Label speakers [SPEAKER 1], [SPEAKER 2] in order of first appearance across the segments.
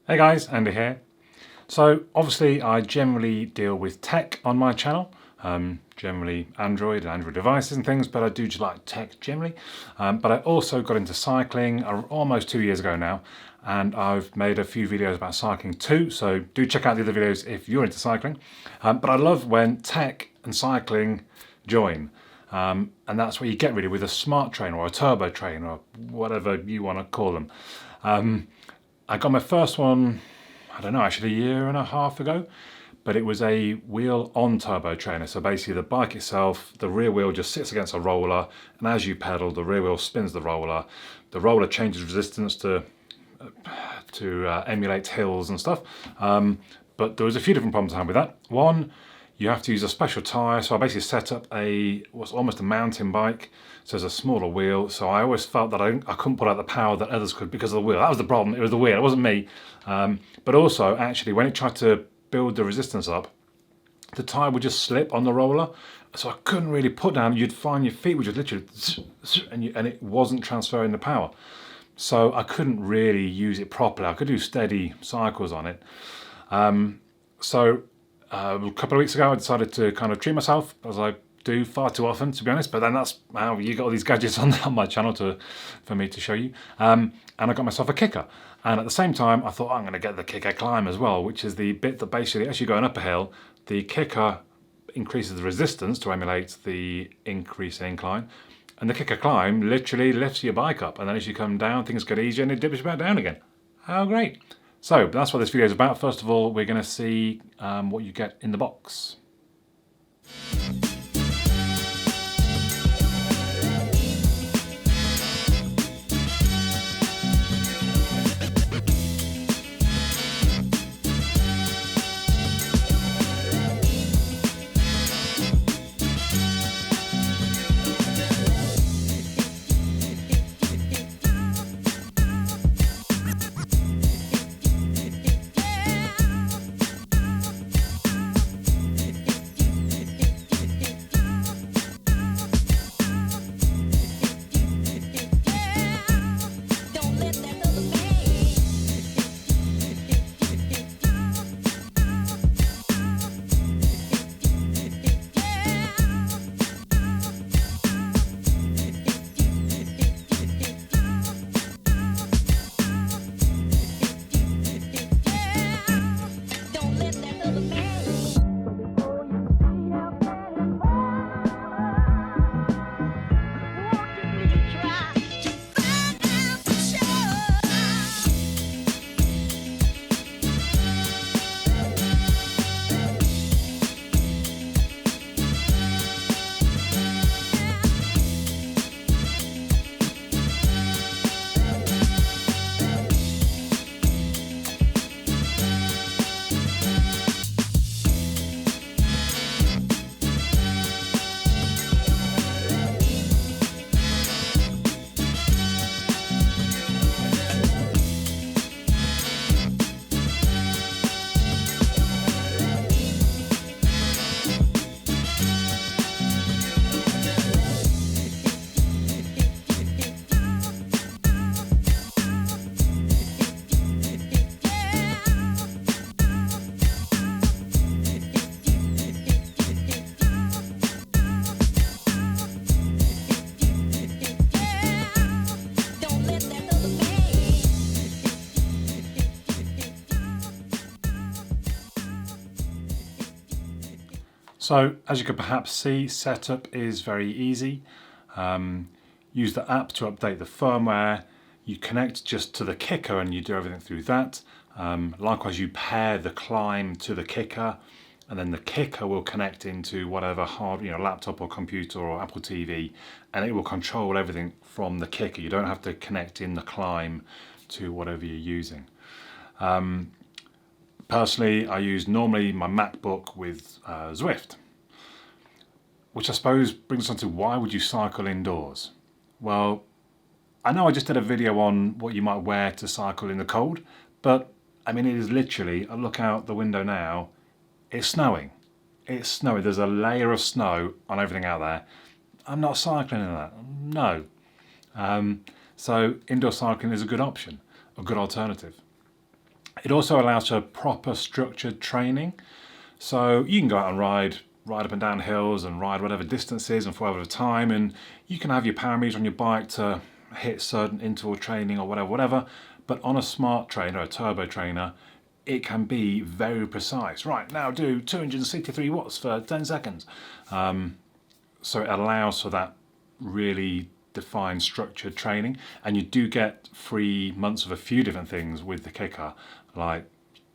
[SPEAKER 1] Hey guys, Andy here. So obviously I generally deal with tech on my channel, generally Android and Android devices and things, but I do just like tech generally. But I also got into cycling almost 2 years ago now, and I've made a few videos about cycling too, so do check out the other videos if you're into cycling. But I love when tech and cycling join. And that's what you get really with a smart train or a turbo train or whatever you want to call them. I got my first one, I don't know, actually 1.5 years ago, but it was a wheel-on turbo trainer. So basically the bike itself, the rear wheel just sits against a roller, and as you pedal, the rear wheel spins the roller. The roller changes resistance to emulate hills and stuff. But there was a few different problems I had with that. One, you have to use a special tyre. So I basically set up what's almost a mountain bike. So there's a smaller wheel. So I always felt that I couldn't put out the power that others could because of the wheel. That was the problem. It was the wheel. It wasn't me. But also, actually, when it tried to build the resistance up, the tyre would just slip on the roller. So I couldn't really put down. You'd find your feet would just literally, and it wasn't transferring the power. So I couldn't really use it properly. I could do steady cycles on it. A couple of weeks ago, I decided to kind of treat myself, as I do far too often, to be honest. But then that's how you got all these gadgets on my channel for me to show you. And I got myself a Kickr. And at the same time, I thought I'm going to get the Kickr Climb as well, which is the bit that basically, as you're going up a hill, the Kickr increases the resistance to emulate the increase in incline. And the Kickr Climb literally lifts your bike up. And then as you come down, things get easier and it dips you back down again. How great. So that's what this video is about. First of all, we're going to see what you get in the box. So as you can perhaps see, setup is very easy. Use the app to update the firmware. You connect just to the Kickr and you do everything through that. Likewise, you pair the Climb to the Kickr, and then the Kickr will connect into whatever laptop or computer or Apple TV, and it will control everything from the Kickr. You don't have to connect in the Climb to whatever you're using. Personally, I use normally my MacBook with Zwift, which I suppose brings us on to why would you cycle indoors? Well, I know I just did a video on what you might wear to cycle in the cold, but I mean, it is literally, I look out the window now, it's snowing. It's snowing. There's a layer of snow on everything out there. I'm not cycling in that. No. So indoor cycling is a good option, a good alternative. It also allows for proper structured training. So you can go out and ride up and down hills and ride whatever distances and for whatever time, and you can have your power meter on your bike to hit certain interval training or whatever. But on a smart trainer, a turbo trainer, it can be very precise. Right, now do 263 watts for 10 seconds. So it allows for that really defined structured training, and you do get 3 months of a few different things with the Kickr. Like,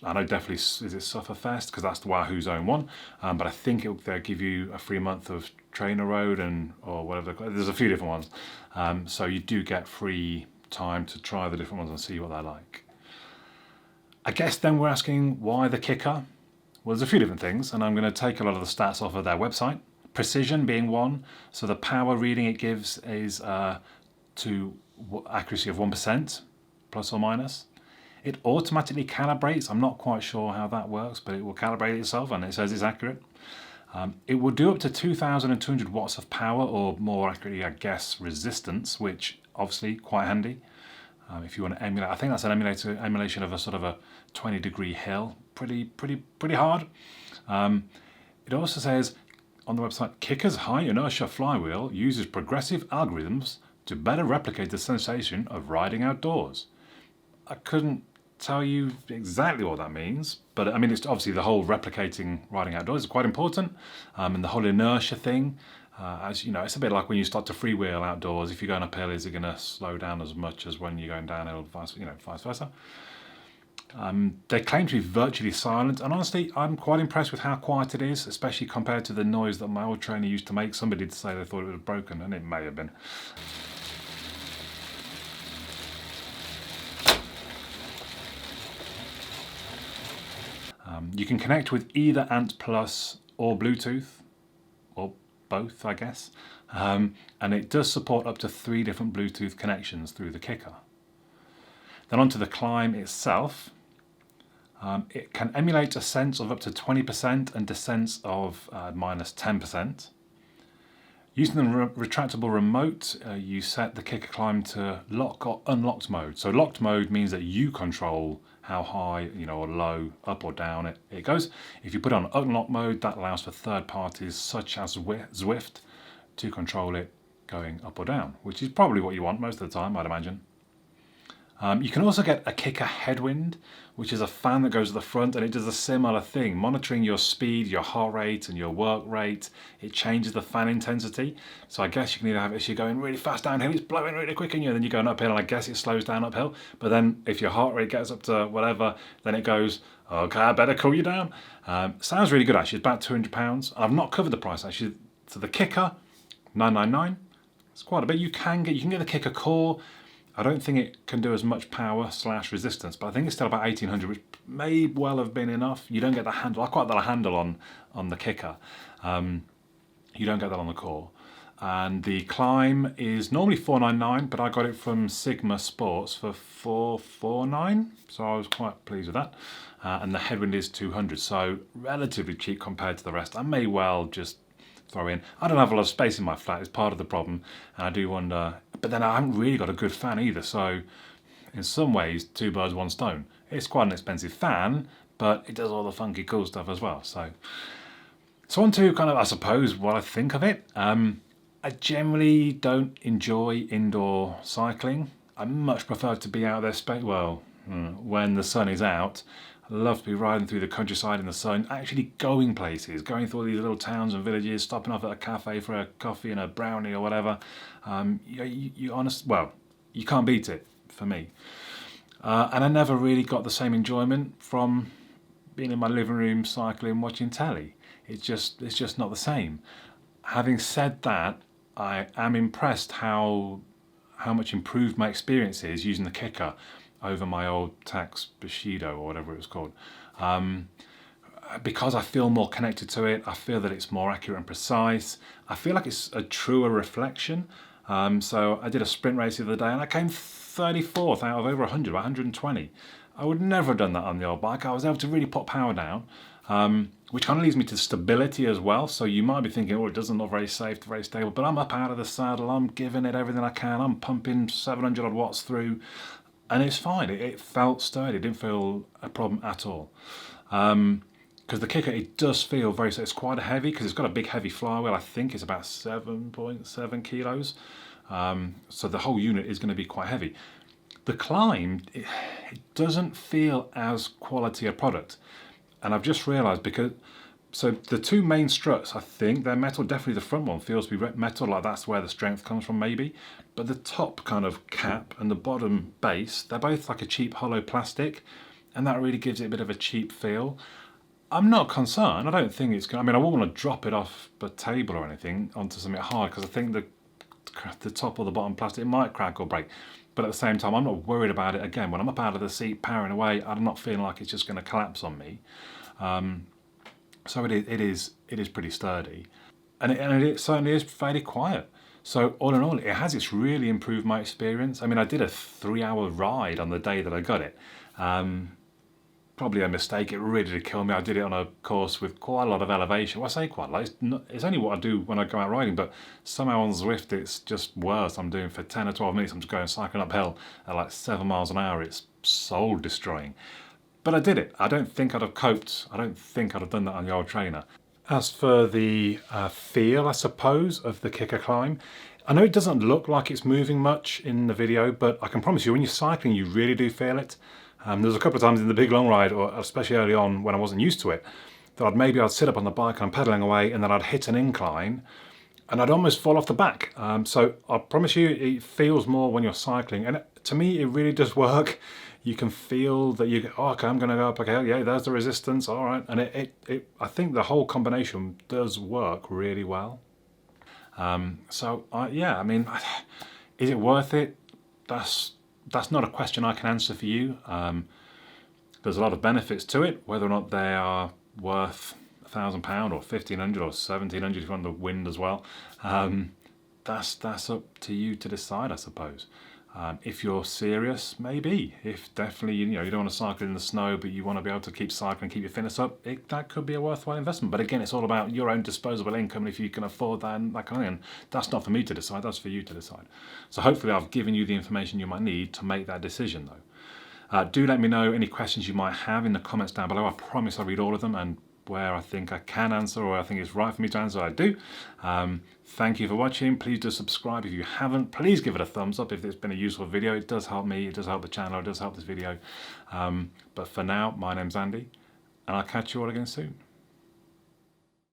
[SPEAKER 1] I know definitely, is it Sufferfest, because that's the Wahoo's own one, but I think they'll give you a 3 month of Trainer Road or whatever. There's a few different ones, so you do get free time to try the different ones and see what they're like. I guess then we're asking why the Kickr. Well, there's a few different things, and I'm going to take a lot of the stats off of their website. Precision being one, so the power reading it gives is to accuracy of 1%, plus or minus. It automatically calibrates. I'm not quite sure how that works, but it will calibrate itself, and it says it's accurate. It will do up to 2,200 watts of power, or more accurately, I guess, resistance, which obviously quite handy. If you want to emulate, I think that's an emulation of a sort of a 20-degree hill, pretty hard. It also says on the website, Kickr's high inertia flywheel uses progressive algorithms to better replicate the sensation of riding outdoors. I couldn't tell you exactly what that means, but I mean, it's obviously the whole replicating riding outdoors is quite important, and the whole inertia thing. As you know, it's a bit like when you start to freewheel outdoors. If you're going uphill, is it going to slow down as much as when you're going downhill, vice versa? They claim to be virtually silent, and honestly, I'm quite impressed with how quiet it is, especially compared to the noise that my old trainer used to make. Somebody did say they thought it was broken, and it may have been. You can connect with either Ant Plus or Bluetooth, or both, I guess. And it does support up to 3 different Bluetooth connections through the Kickr. Then onto the Climb itself. It can emulate ascents of up to 20% and descents of minus 10%. Using the retractable remote, you set the Kickr Climb to lock or unlocked mode. So locked mode means that you control how high, or low, up or down it goes. If you put on unlock mode, that allows for third parties such as Zwift to control it going up or down, which is probably what you want most of the time, I'd imagine. You can also get a Kickr headwind, which is a fan that goes at the front, and it does a similar thing, monitoring your speed, your heart rate, and your work rate. It changes the fan intensity. So I guess you can either have it if you're going really fast downhill, it's blowing really quick in you, and then you're going uphill, and I guess it slows down uphill. But then if your heart rate gets up to whatever, then it goes, okay, I better cool you down. Sounds really good actually. It's about £200. I've not covered the price actually. So the Kickr, $999. It's quite a bit. You can get the Kickr Core. I don't think it can do as much power / resistance, but I think it's still about 1800, which may well have been enough. You don't get the handle. I quite like the handle on the Kickr. You don't get that on the Core. And the Climb is normally $499, but I got it from Sigma Sports for $449, so I was quite pleased with that. And the headwind is $200, so relatively cheap compared to the rest. I may well just throw in. I don't have a lot of space in my flat, it's part of the problem, and I do wonder, but then I haven't really got a good fan either, so in some ways, 2 birds, 1 stone. It's quite an expensive fan, but it does all the funky cool stuff as well. So on to kind of, I suppose, what I think of it. I generally don't enjoy indoor cycling. I much prefer to be out there, when the sun is out. I love to be riding through the countryside in the sun, actually going places, going through all these little towns and villages, stopping off at a cafe for a coffee and a brownie or whatever. You can't beat it for me. And I never really got the same enjoyment from being in my living room cycling, watching telly. It's just not the same. Having said that, I am impressed how much improved my experience is using the Kickr over my old Tax Bushido or whatever it was called. Because I feel more connected to it, I feel that it's more accurate and precise. I feel like it's a truer reflection. So I did a sprint race the other day and I came 34th out of over 100, about 120. I would never have done that on the old bike. I was able to really put power down, which kind of leads me to stability as well. So you might be thinking, oh, it doesn't look very safe, very stable, but I'm up out of the saddle, I'm giving it everything I can, I'm pumping 700 odd watts through. and it's fine. It felt sturdy. It didn't feel a problem at all. Because the Kickr, it does feel very, it's quite heavy because it's got a big heavy flywheel. I think it's about 7.7 kilos. So the whole unit is going to be quite heavy. The Climb, it doesn't feel as quality a product. And I've just realised so the two main struts, I think they're metal. Definitely the front one feels to be metal, like that's where the strength comes from maybe. But the top kind of cap and the bottom base, they're both like a cheap hollow plastic. And that really gives it a bit of a cheap feel. I'm not concerned. I don't think it's going to, I wouldn't want to drop it off the table or anything onto something hard because I think the top or the bottom plastic might crack or break. But at the same time, I'm not worried about it. Again, when I'm up out of the seat powering away, I'm not feeling like it's just going to collapse on me. So it is pretty sturdy. And it certainly is fairly quiet. So all in all, it has really improved my experience. I did a 3-hour ride on the day that I got it. Probably a mistake. It really did kill me. I did it on a course with quite a lot of elevation. Well, I say quite a lot. It's only what I do when I go out riding, but somehow on Zwift it's just worse. I'm doing for 10 or 12 minutes. I'm just going cycling uphill at like 7 miles an hour. It's soul destroying. But I did it. I don't think I'd have coped. I don't think I'd have done that on the old trainer. As for the feel, I suppose, of the Kickr Climb, I know it doesn't look like it's moving much in the video, but I can promise you when you're cycling, you really do feel it. There's a couple of times in the big long ride, or especially early on when I wasn't used to it, that I'd sit up on the bike and I'm pedaling away and then I'd hit an incline and I'd almost fall off the back. So I promise you it feels more when you're cycling, and to me it really does work. You can feel that you go, oh, okay, I'm going to go up, okay, yeah, there's the resistance, all right. And I think the whole combination does work really well. Yeah, is it worth it? That's not a question I can answer for you. There's a lot of benefits to it, whether or not they are worth £1,000 or 1,500 or 1,700 if you want the wind as well. That's up to you to decide, I suppose. If you're serious, maybe. If definitely you don't want to cycle in the snow, but you want to be able to keep cycling, keep your fitness up, that could be a worthwhile investment. But again, it's all about your own disposable income, and if you can afford that and that kind of thing. That's not for me to decide, that's for you to decide. So hopefully I've given you the information you might need to make that decision though. Do let me know any questions you might have in the comments down below. I promise I'll read all of them, and where I think I can answer or I think it's right for me to answer, I do. Thank you for watching. Please do subscribe if you haven't. Please give it a thumbs up if it's been a useful video. It does help me, it does help the channel, it does help this video. But for now, my name's Andy, and I'll catch you all again soon.